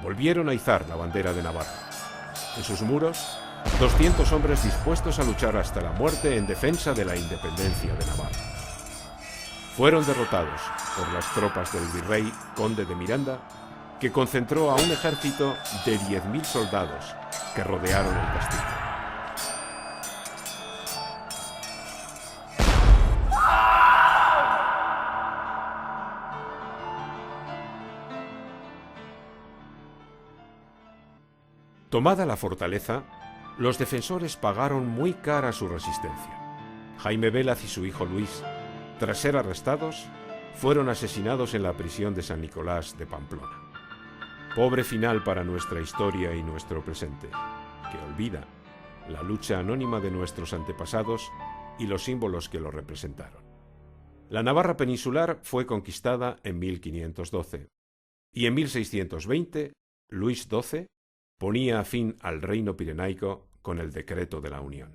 volvieron a izar la bandera de Navarra. En sus muros, 200 hombres dispuestos a luchar hasta la muerte en defensa de la independencia de Navarra. Fueron derrotados por las tropas del virrey Conde de Miranda, que concentró a un ejército de 10.000 soldados que rodearon el castillo. Tomada la fortaleza, los defensores pagaron muy cara su resistencia. Jaime Vélaz y su hijo Luis, tras ser arrestados, fueron asesinados en la prisión de San Nicolás de Pamplona. Pobre final para nuestra historia y nuestro presente, que olvida la lucha anónima de nuestros antepasados y los símbolos que lo representaron. La Navarra peninsular fue conquistada en 1512 y en 1620 Luis XII ponía fin al reino pirenaico con el decreto de la Unión.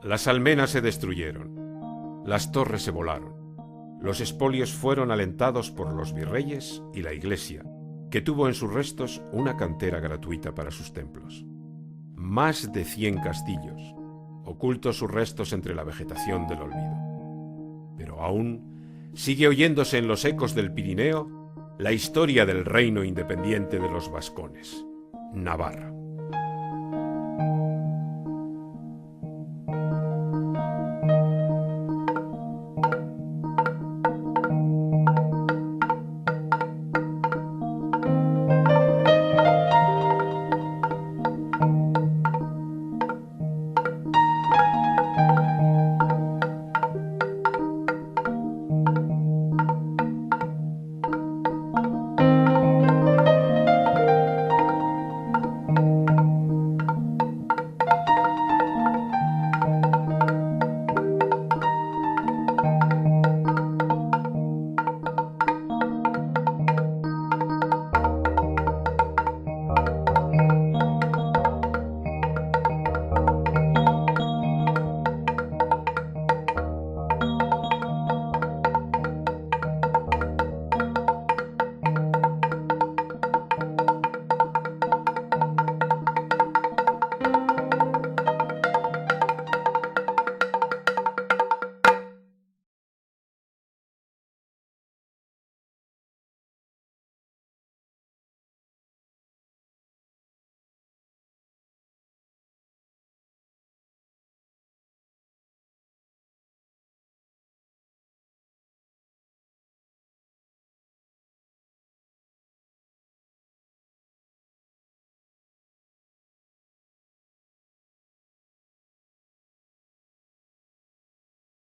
Las almenas se destruyeron, las torres se volaron, los expolios fueron alentados por los virreyes y la Iglesia, que tuvo en sus restos una cantera gratuita para sus templos. Más de 100 castillos, ocultos sus restos entre la vegetación del olvido. Pero aún sigue oyéndose en los ecos del Pirineo la historia del reino independiente de los vascones, Navarra.